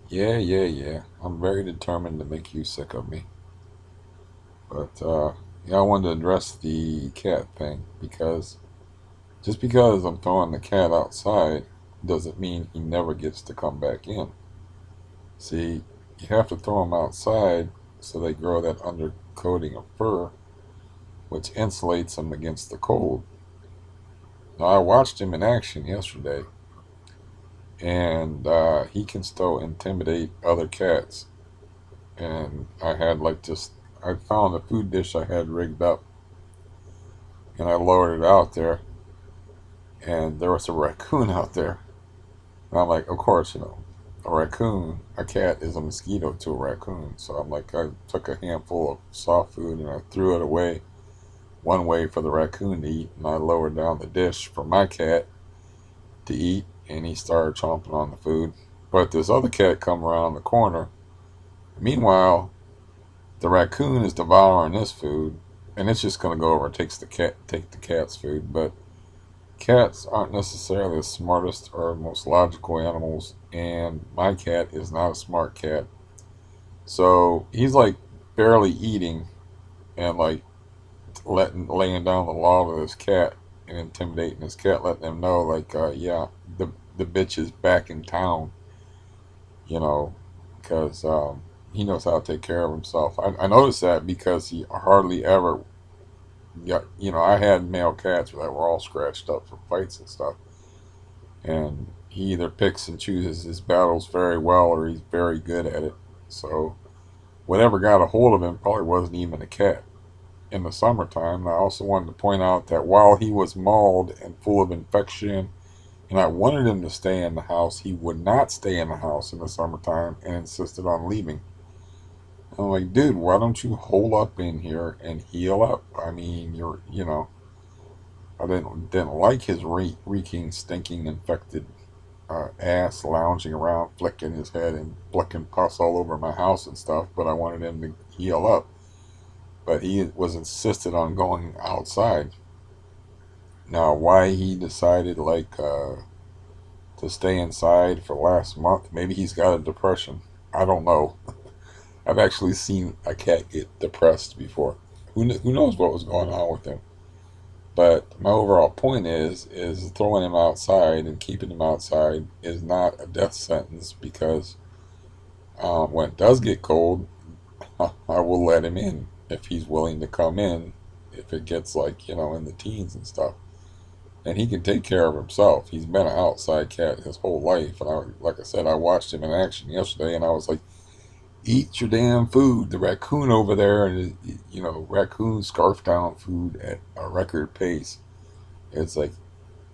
Yeah. I'm very determined to make you sick of me. But yeah, I wanted to address the cat thing because just because I'm throwing the cat outside doesn't mean he never gets to come back in. See, you have to throw them outside so they grow that undercoating of fur, which insulates them against the cold. Now, I watched him in action yesterday, and he can still intimidate other cats. And I had I found a food dish I had rigged up, and I lowered it out there, and there was a raccoon out there. And I'm like, of course, a cat is a mosquito to a raccoon. So I'm like, I took a handful of soft food and I threw it away one way for the raccoon to eat, and I lowered down the dish for my cat to eat, and he started chomping on the food. But this other cat come around the corner. Meanwhile, the raccoon is devouring this food, and it's just gonna go over and take the cat's food. But cats aren't necessarily the smartest or most logical animals, and my cat is not a smart cat. So he's like barely eating and like laying down the law to this cat and intimidating this cat, letting them know like, yeah, the bitch is back in town, you know, because he knows how to take care of himself. I noticed that because he hardly ever, yeah, I had male cats that were all scratched up from fights and stuff, and he either picks and chooses his battles very well or he's very good at it. So whatever got a hold of him probably wasn't even a cat. In the summertime, I also wanted to point out that while he was mauled and full of infection, and I wanted him to stay in the house, he would not stay in the house in the summertime and insisted on leaving. I'm like, dude, why don't you hole up in here and heal up? I mean, I didn't like his reeking, stinking, infected ass lounging around, flicking his head and flicking pus all over my house and stuff. But I wanted him to heal up. But he was insisted on going outside. Now, why he decided to stay inside for last month? Maybe he's got a depression. I don't know. I've actually seen a cat get depressed before. Who knows what was going on with him? But my overall point is throwing him outside and keeping him outside is not a death sentence because when it does get cold, I will let him in if he's willing to come in. If it gets like in the teens and stuff, and he can take care of himself. He's been an outside cat his whole life, and like I said, I watched him in action yesterday, and I was like, "Eat your damn food." The raccoon over there, and raccoons scarf down food at a record pace. It's like,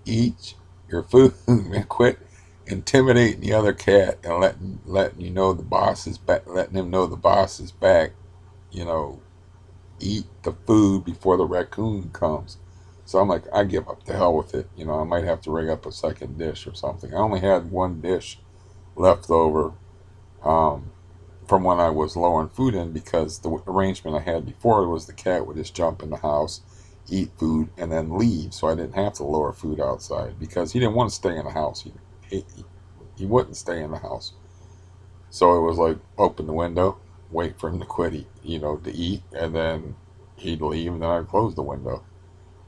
eat your food and quit intimidating the other cat and letting you know the boss is back, letting him know the boss is back. You know, eat the food before the raccoon comes. So I'm like, I give up. The hell with it. I might have to rig up a second dish or something. I only had one dish left over um, from when I was lowering food in because the arrangement I had before was the cat would just jump in the house, eat food, and then leave. So I didn't have to lower food outside because he didn't want to stay in the house. He wouldn't stay in the house. So it was like open the window, wait for him to quit, to eat, and then he'd leave, and then I'd close the window.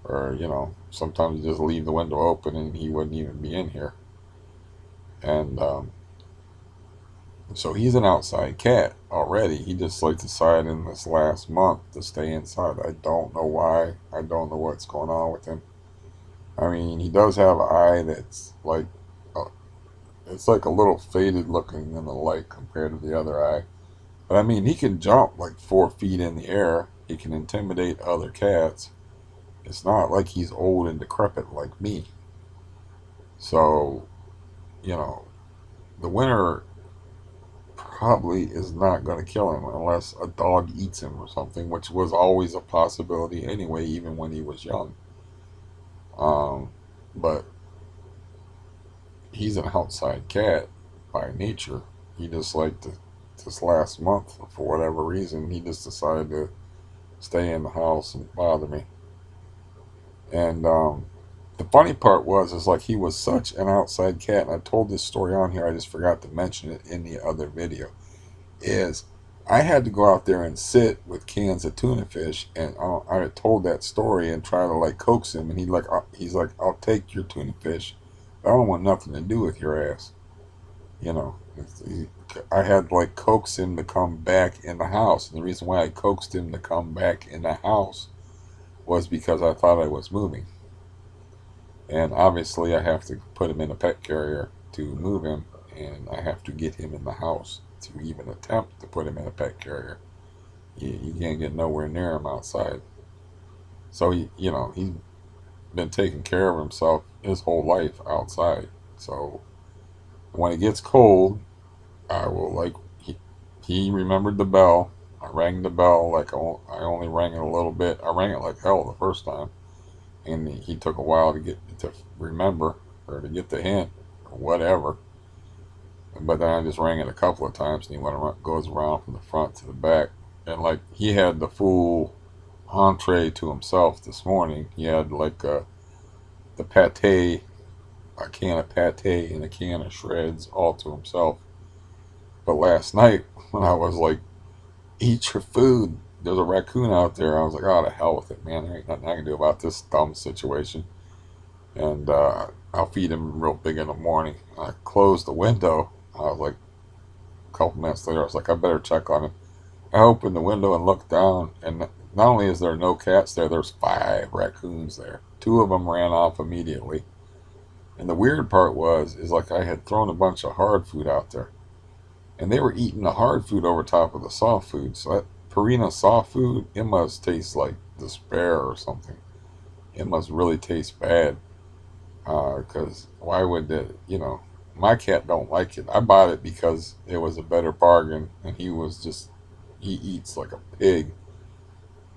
Or sometimes you just leave the window open and he wouldn't even be in here. And so he's an outside cat already. He just like decided in this last month to stay inside. I don't know why. I don't know what's going on with him. I mean, he does have an eye that's like uh, it's like a little faded looking in the light compared to the other eye. But I mean, he can jump like 4 feet in the air. He can intimidate other cats. It's not like he's old and decrepit like me. So, you know, the winter probably is not going to kill him unless a dog eats him or something, which was always a possibility anyway, even when he was young. Um, but he's an outside cat by nature. He just liked this last month, for whatever reason, he just decided to stay in the house and bother me. And the funny part was, is like he was such an outside cat, and I told this story on here. I just forgot to mention it in the other video. Is I had to go out there and sit with cans of tuna fish, and I had told that story and try to like coax him, and he's like, I'll take your tuna fish, but I don't want nothing to do with your ass. You know, I had to like coax him to come back in the house, and the reason why I coaxed him to come back in the house was because I thought I was moving. And obviously, I have to put him in a pet carrier to move him, and I have to get him in the house to even attempt to put him in a pet carrier. You can't get nowhere near him outside. So he's been taking care of himself his whole life outside. So when it gets cold, I will like he remembered the bell. I rang the bell like I only rang it a little bit. I rang it like hell the first time, and he took a while to get to remember or to get the hint or whatever. But then I just rang it a couple of times, and he goes around from the front to the back, and like he had the full entree to himself this morning. He had like the pate, a can of pate, and a can of shreds all to himself. But last night when I was like, eat your food, there's a raccoon out there. I was like, oh, to hell with it, man. There ain't nothing I can do about this dumb situation. And I'll feed him real big in the morning. I closed the window. I was like, a couple minutes later, I was like, I better check on him. I opened the window and looked down, and not only is there no cats there, there's 5 raccoons there. 2 of them ran off immediately. And the weird part is like I had thrown a bunch of hard food out there, and they were eating the hard food over top of the soft food. So that Purina soft food, it must taste like despair or something. It must really taste bad. Because why would my cat don't like it. I bought it because it was a better bargain, and he eats like a pig,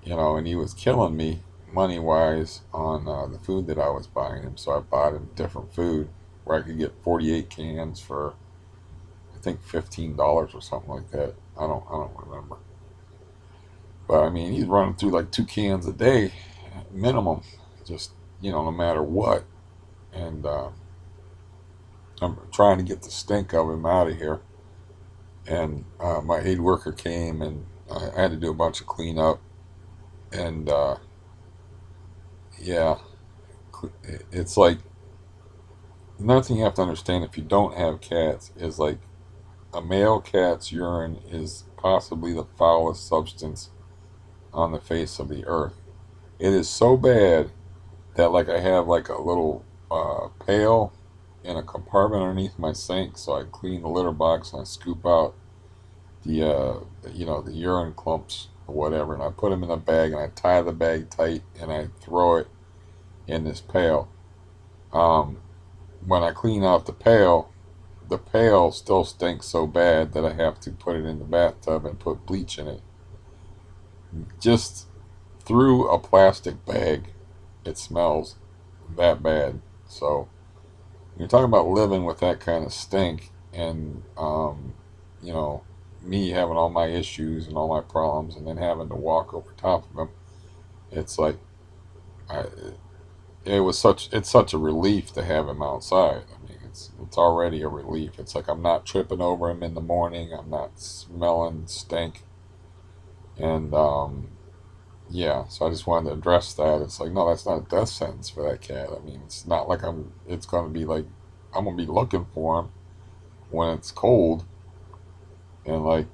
and he was killing me money wise on the food that I was buying him. So I bought him different food where I could get 48 cans for I think $15 or something like that. I don't remember. But I mean, he's running through like 2 cans a day minimum, just no matter what. And I'm trying to get the stink of him out of here. And my aid worker came, and I had to do a bunch of cleanup. And yeah, it's like another thing you have to understand if you don't have cats is like a male cat's urine is possibly the foulest substance on the face of the earth. It is so bad that like I have like a little pail in a compartment underneath my sink, so I clean the litter box and I scoop out the urine clumps or whatever, and I put them in a bag and I tie the bag tight and I throw it in this pail. Um, when I clean out the pail still stinks so bad that I have to put it in the bathtub and put bleach in it. Just through a plastic bag, it smells that bad. So you're talking about living with that kind of stink, and you know, me having all my issues and all my problems, and then having to walk over top of them. It's like I, it's such a relief to have him outside. I mean, it's already a relief. It's like I'm not tripping over him in the morning. I'm not smelling stink, and yeah. So I just wanted to address that. It's like no, that's not a death sentence for that cat. I mean, it's not like I'm. It's going to be like I'm going to be looking for him when it's cold, and like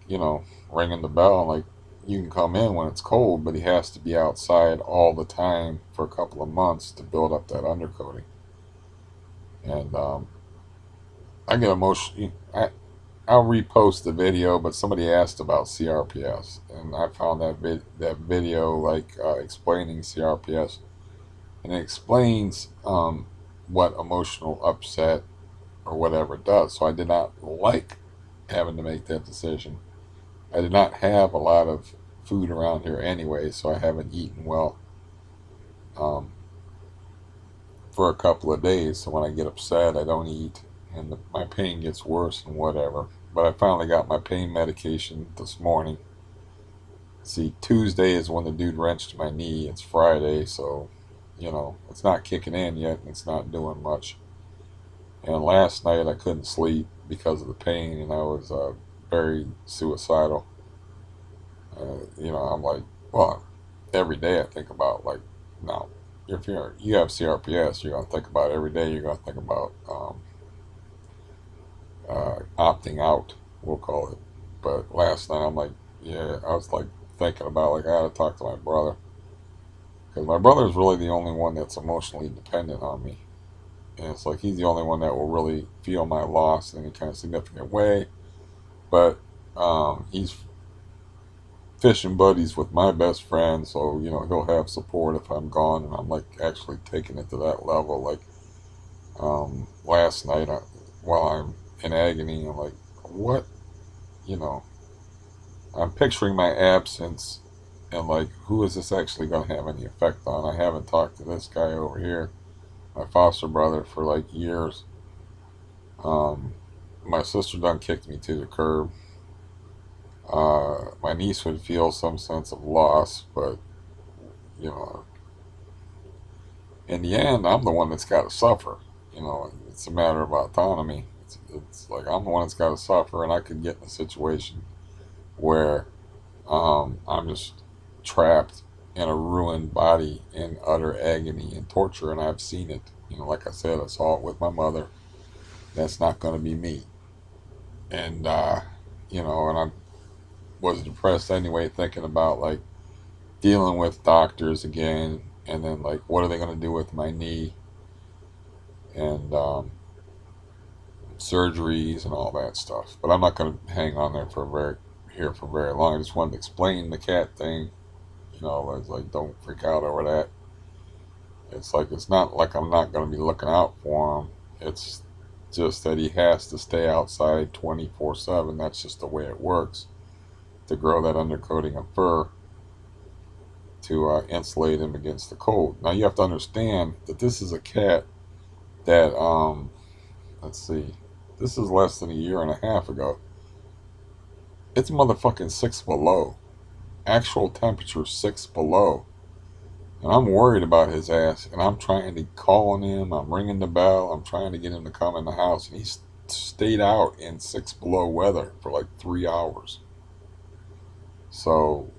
ringing the bell and like you can come in when it's cold, but he has to be outside all the time for a couple of months to build up that undercoating. And I get emotional. I'll repost the video, but somebody asked about CRPS, and I found that video like explaining CRPS, and it explains what emotional upset or whatever it does. So I did not like having to make that decision. I did not have a lot of food around here anyway, so I haven't eaten well um, for a couple of days. So when I get upset, I don't eat, and my pain gets worse and whatever. But I finally got my pain medication this morning. See, Tuesday is when the dude wrenched my knee. It's Friday, so it's not kicking in yet, and it's not doing much. And last night I couldn't sleep because of the pain, and I was very suicidal. I'm like, well, every day I think about, like, now, if you have CRPS, you're gonna think about every day. You're gonna think about opting out, we'll call it. But last night I'm like, yeah, I was like thinking about, like, I had to talk to my brother, because my brother is really the only one that's emotionally dependent on me, and it's like he's the only one that will really feel my loss in any kind of significant way. But he's fishing buddies with my best friend, so he'll have support if I'm gone, and I'm like actually taking it to that level. Like last night, while I'm in agony, I'm like, what? You know, I'm picturing my absence, and like, who is this actually going to have any effect on? I haven't talked to this guy over here, my foster brother, for like years. Um, my sister done kicked me to the curb. My niece would feel some sense of loss, but you know, in the end, I'm the one that's got to suffer. It's a matter of autonomy. It's like I'm the one that's got to suffer, and I could get in a situation where I'm just trapped in a ruined body in utter agony and torture, and I've seen it. Like I said, I saw it with my mother. That's not going to be me. And, and I was depressed anyway, thinking about, like, dealing with doctors again, and then, like, what are they going to do with my knee? And surgeries and all that stuff. But I'm not going to hang on there for very long. I just wanted to explain the cat thing. I was like, don't freak out over that. It's like it's not like I'm not going to be looking out for him. It's just that he has to stay outside 24/7. That's just the way it works to grow that undercoating of fur to insulate him against the cold. Now you have to understand that this is a cat that let's see, this is less than a year and a half ago. It's motherfucking 6 below. Actual temperature 6 below. And I'm worried about his ass. And I'm trying to call on him. I'm ringing the bell. I'm trying to get him to come in the house. And he's stayed out in 6 below weather for like 3 hours. So,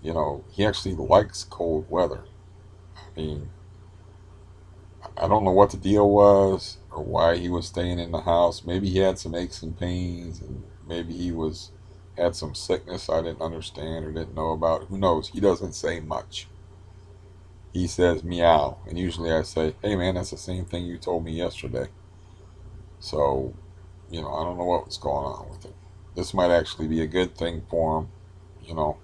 he actually likes cold weather. I mean, I don't know what the deal was or why he was staying in the house. Maybe he had some aches and pains, and maybe he had some sickness I didn't understand or didn't know about. Who knows? He doesn't say much. He says meow, and usually I say, "Hey man, that's the same thing you told me yesterday." So, I don't know what was going on with him. This might actually be a good thing for him. You know,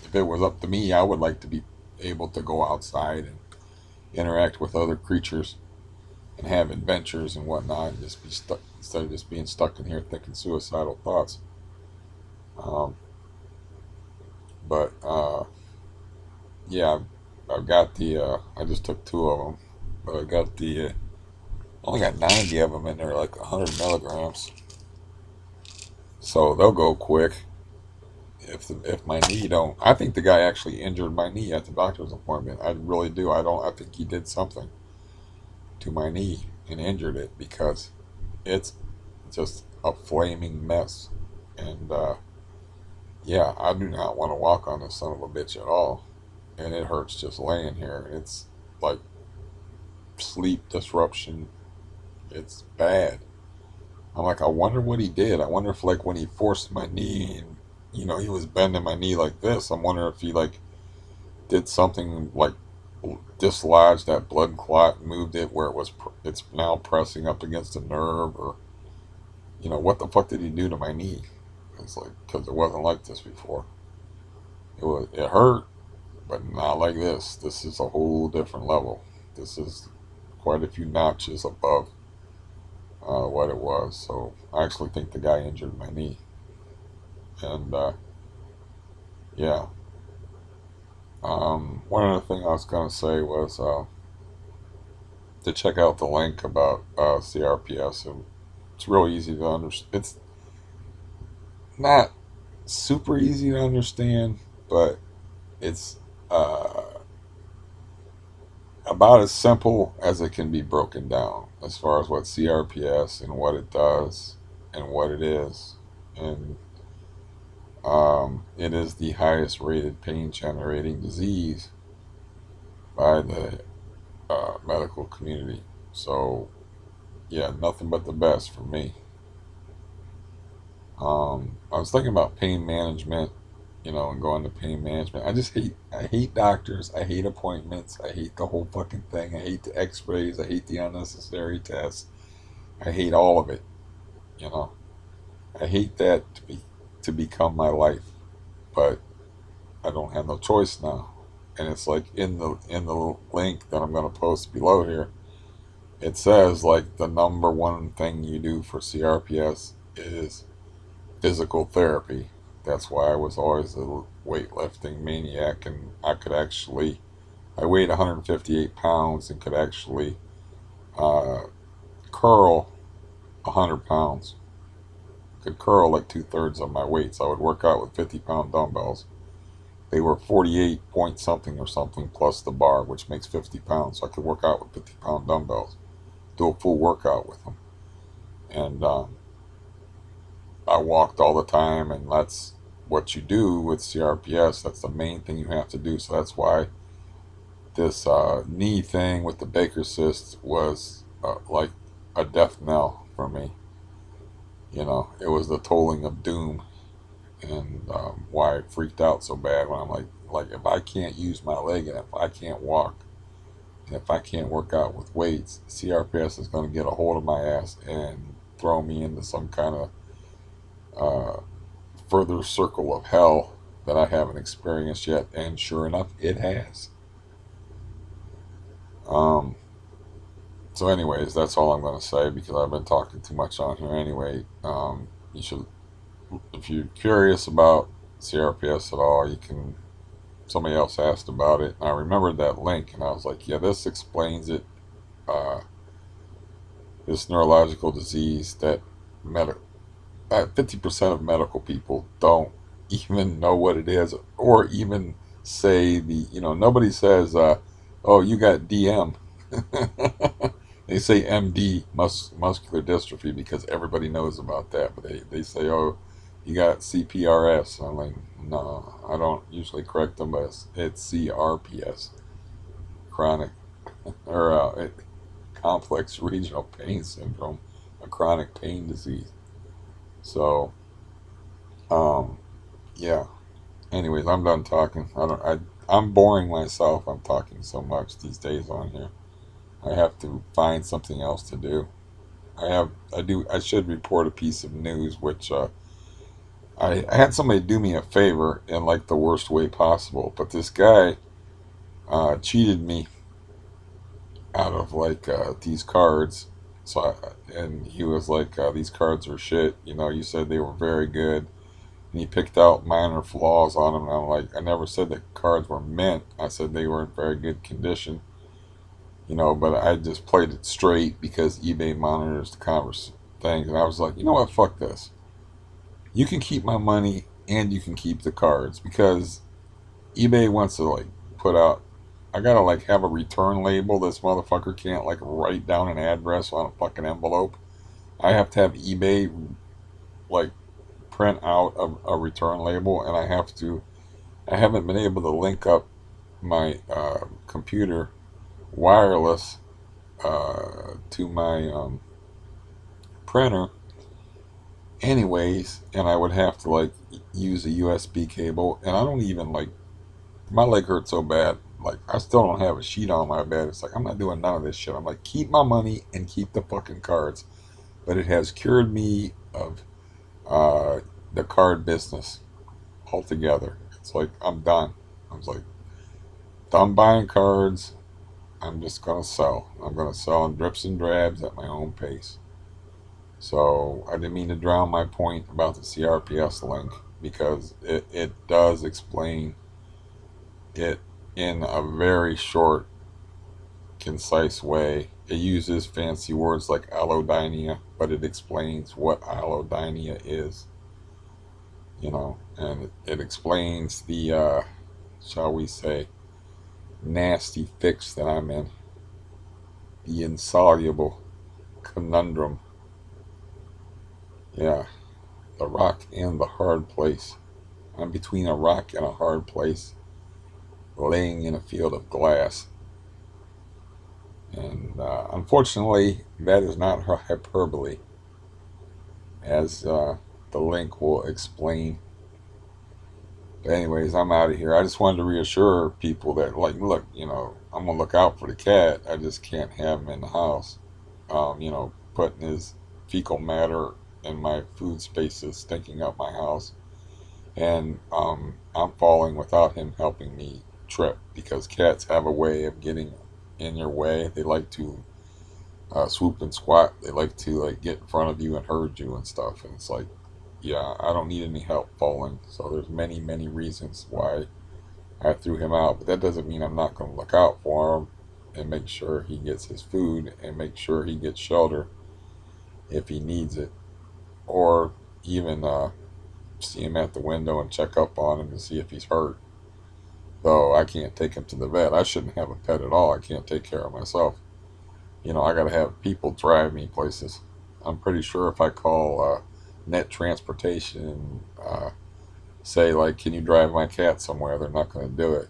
if it was up to me, I would like to be able to go outside and interact with other creatures and have adventures and whatnot, and just be stuck instead of just being stuck in here thinking suicidal thoughts. Um, but yeah, I've got the. I just took 2 of them, but I got the. Only got 90 of them in there, like 100 milligrams, so they'll go quick. If my knee don't, I think the guy actually injured my knee at the doctor's appointment. I really do. I don't. I think he did something to my knee and injured it because it's just a flaming mess. And yeah, I do not want to walk on this son of a bitch at all. And it hurts just laying here. It's like sleep disruption. It's bad. I'm like, I wonder what he did. I wonder if, like, when he forced my knee and, he was bending my knee like this, I'm wondering if he, like, did something like dislodged that blood clot and moved it where it's now pressing up against a nerve, or, what the fuck did he do to my knee? It's like, because it wasn't like this before. It hurt, but not like this. This is a whole different level. This is quite a few notches above what it was. So I actually think the guy injured my knee. And yeah, one other thing I was gonna say was to check out the link about CRPS. And it's real easy to understand. It's not super easy to understand, but it's about as simple as it can be broken down as far as what CRPS and what it does and what it is. And it is the highest rated pain generating disease by the medical community. So, yeah, nothing but the best for me. I was thinking about pain management, and going to pain management. I hate doctors. I hate appointments. I hate the whole fucking thing. I hate the x-rays. I hate the unnecessary tests. I hate all of it, you know. I hate that to become my life, but I don't have no choice now. And it's like in the link that I'm going to post below here, it says like the number one thing you do for CRPS is physical therapy. That's why I was always a weightlifting maniac, and I weighed 158 pounds and could actually uh, curl 100 pounds. Could curl like 2/3 of my weight. So I would work out with 50-pound dumbbells. They were 48 point something or something plus the bar, which makes 50 pounds. So I could work out with 50-pound dumbbells, do a full workout with them. And I walked all the time, and that's what you do with CRPS. That's the main thing you have to do. So that's why this knee thing with the Baker cyst was like a death knell for me. It was the tolling of doom, and why I freaked out so bad when I'm like if I can't use my leg and if I can't walk and if I can't work out with weights, CRPS is going to get a hold of my ass and throw me into some kind of uh, further circle of hell that I haven't experienced yet. And sure enough, it has. Um, so, anyways, that's all I'm going to say because I've been talking too much on here anyway. You should, if you're curious about CRPS at all, you can. Somebody else asked about it, and I remembered that link, and I was like, yeah, this explains it. Uh, this neurological disease that 50% of medical people don't even know what it is, or even say nobody says, oh, you got DM. They say MD, muscular dystrophy, because everybody knows about that. But they say, oh, you got CPRS. I'm like, no, I don't usually correct them, but it's CRPS, chronic or complex regional pain syndrome, a chronic pain disease. So, um, yeah. Anyways, I'm done talking. I'm boring myself. I'm talking so much these days on here. I have to find something else to do. I should report a piece of news, which I had somebody do me a favor in like the worst way possible, but this guy cheated me out of like these cards. And he was like, these cards are shit. You said they were very good. And he picked out minor flaws on them. And I'm like, I never said that cards were mint. I said they were in very good condition. But I just played it straight because eBay monitors the converse things. And I was like, you know what? Fuck this. You can keep my money and you can keep the cards because eBay wants to like put out. I gotta like have a return label. This motherfucker can't like write down an address on a fucking envelope. I have to have eBay like print out a return label, and I haven't been able to link up my computer wireless to my printer anyways, and I would have to like use a USB cable, and I don't even like, my leg hurts so bad, like I still don't have a sheet on my bed. It's like I'm not doing none of this shit. I'm like, keep my money and keep the fucking cards. But it has cured me of uh, the card business altogether. It's like I'm done. I was like, done buying cards. I'm just gonna sell. I'm gonna sell in drips and drabs at my own pace. So I didn't mean to drown my point about the CRPS link because it does explain it in a very short, concise way. It uses fancy words like allodynia, but it explains what allodynia is, and it explains the, shall we say, nasty fix that I'm in. the insoluble conundrum. Yeah, the rock and the hard place. I'm between a rock and a hard place, laying in a field of glass. And unfortunately, that is not her hyperbole, as the link will explain. But anyways, I'm out of here. I just wanted to reassure people that, like, look, I'm gonna look out for the cat. I just can't have him in the house. Putting his fecal matter in my food spaces, stinking up my house, and I'm falling without him helping me trip because cats have a way of getting in your way. They like to swoop and squat. They like to like get in front of you and herd you and stuff. And it's like, yeah, I don't need any help falling. So there's many, many reasons why I threw him out. But that doesn't mean I'm not going to look out for him and make sure he gets his food and make sure he gets shelter if he needs it, or even see him at the window and check up on him to see if he's hurt. Though I can't take him to the vet. I shouldn't have a pet at all. I can't take care of myself. I got to have people drive me places. I'm pretty sure if I call net transportation and say, like, can you drive my cat somewhere, they're not going to do it.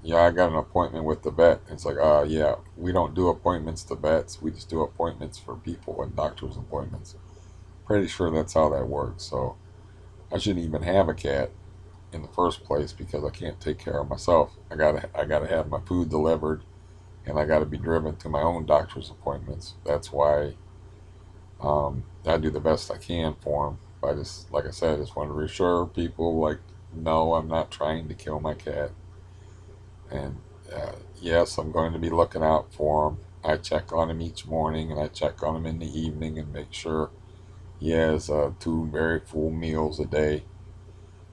Yeah, I got an appointment with the vet. It's like, yeah, we don't do appointments to vets. We just do appointments for people and doctor's appointments. Pretty sure that's how that works. So I shouldn't even have a cat in the first place because I can't take care of myself. I gotta have my food delivered, and I gotta be driven to my own doctor's appointments. That's why I do the best I can for them. I just, like I said, I just want to reassure people, like, no, I'm not trying to kill my cat. And yes, I'm going to be looking out for him. I check on him each morning, and I check on him in the evening and make sure he has two very full meals a day.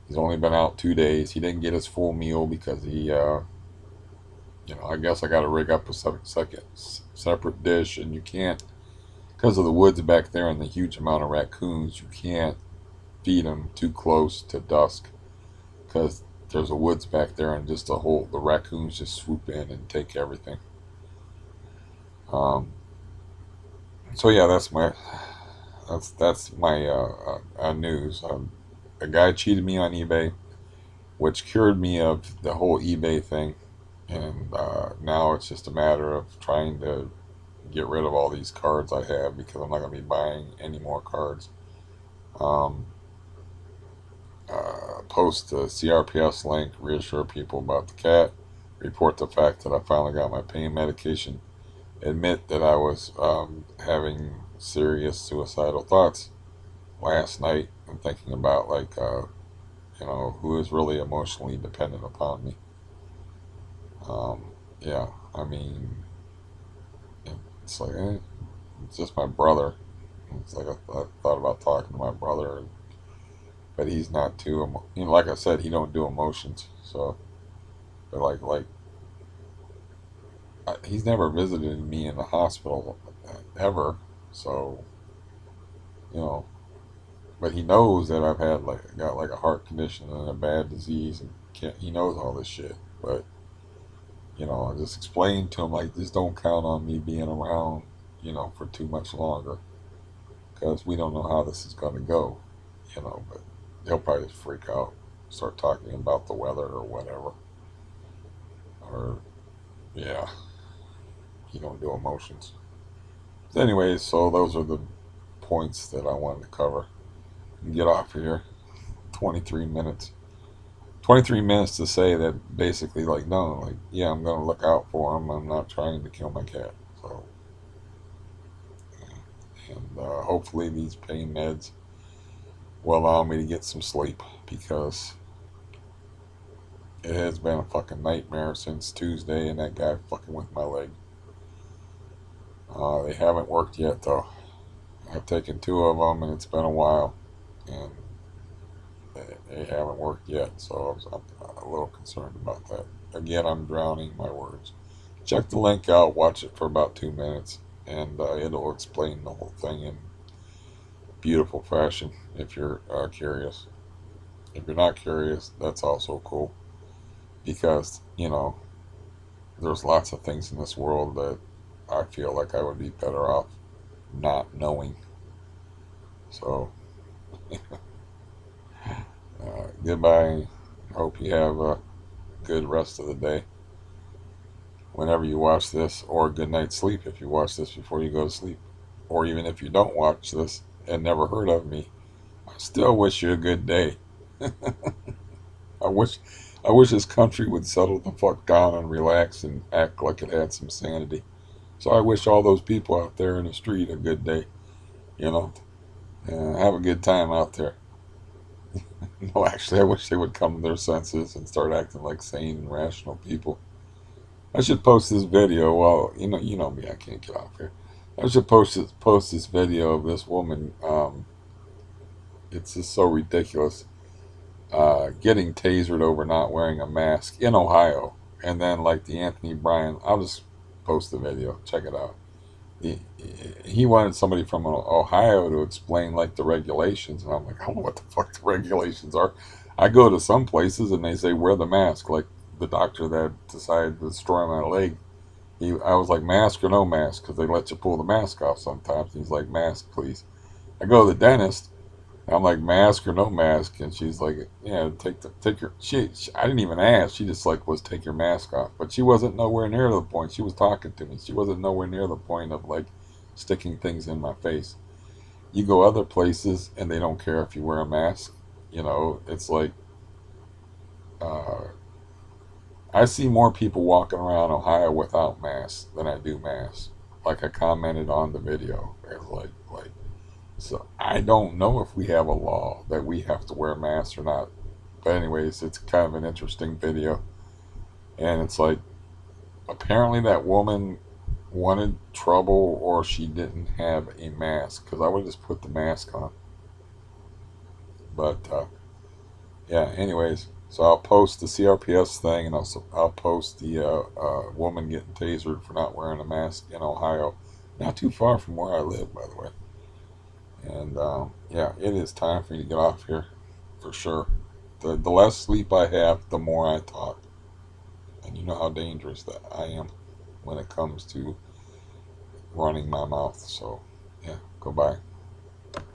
He's only been out 2 days. He didn't get his full meal because I guess I got to rig up a separate dish, and you can't, because of the woods back there and the huge amount of raccoons, you can't feed them too close to dusk because there's a woods back there and just the raccoons just swoop in and take everything. Um, so yeah, that's my news. A guy cheated me on eBay, which cured me of the whole eBay thing, and now it's just a matter of trying to get rid of all these cards I have because I'm not going to be buying any more cards. Um, Post the CRPS link, reassure people about the cat, report the fact that I finally got my pain medication, admit that I was having serious suicidal thoughts last night and thinking about, like, who is really emotionally dependent upon me. Yeah, I mean, it's like, it's just my brother. It's like I thought about talking to my brother, but he's not too, like I said, he don't do emotions. So, but he's never visited me in the hospital ever. So, you know, but he knows that I've had got like a heart condition and a bad disease, and he knows all this shit. But I just explained to him, like, just don't count on me being around, for too much longer because we don't know how this is going to go. But he'll probably just freak out, start talking about the weather or whatever. Or yeah, he don't do emotions. Anyways, so those are the points that I wanted to cover and get off of here. 23 minutes. 23 minutes to say that basically, like, no, like, yeah, I'm going to look out for him. I'm not trying to kill my cat. So, and hopefully these pain meds will allow me to get some sleep because it has been a fucking nightmare since Tuesday and that guy fucking with my leg. They haven't worked yet, though. I've taken two of them and it's been a while. And they haven't worked yet, so I'm a little concerned about that. Again, I'm drowning my words. Check the link out, watch it for about 2 minutes, and it'll explain the whole thing in beautiful fashion if you're curious. If you're not curious, that's also cool because, there's lots of things in this world that I feel like I would be better off not knowing. So, goodbye. Hope you have a good rest of the day whenever you watch this, or good night's sleep if you watch this before you go to sleep. Or even if you don't watch this and never heard of me, I still wish you a good day. I wish I wish this country would settle the fuck down and relax and act like it had some sanity. So I wish all those people out there in the street a good day, you know. Have a good time out there. No, actually, I wish they would come to their senses and start acting like sane and rational people. I should post this video. Well, you know me. I can't get off here. I should post this video of this woman. It's just so ridiculous. Getting tasered over not wearing a mask in Ohio, and then like the Anthony Bryan. I'll just post the video. Check it out. He, he wanted somebody from Ohio to explain like the regulations, and I'm like, I don't know what the fuck the regulations are. I go to some places and they say wear the mask. Like the doctor that decided to destroy my leg, I was like, mask or no mask, because they let you pull the mask off sometimes. He's like, mask, please. I go to the dentist. I'm like, mask or no mask, and she's like, yeah, take your. I didn't even ask. She just like was take your mask off, but she wasn't nowhere near the point. She was talking to me. She wasn't nowhere near the point of like sticking things in my face. You go other places and they don't care if you wear a mask. It's like uh, I see more people walking around Ohio without masks than I do masks. Like I commented on the video, it's like so I don't know if we have a law that we have to wear masks or not. But anyways, it's kind of an interesting video. And it's like apparently that woman wanted trouble or she didn't have a mask, because I would just put the mask on. But yeah, anyways, so I'll post the CRPS thing, and I'll post the woman getting tasered for not wearing a mask in Ohio. Not too far from where I live, by the way. And yeah, it is time for me to get off here for sure. The less sleep I have, the more I talk. And you know how dangerous that I am when it comes to running my mouth. So, yeah, goodbye.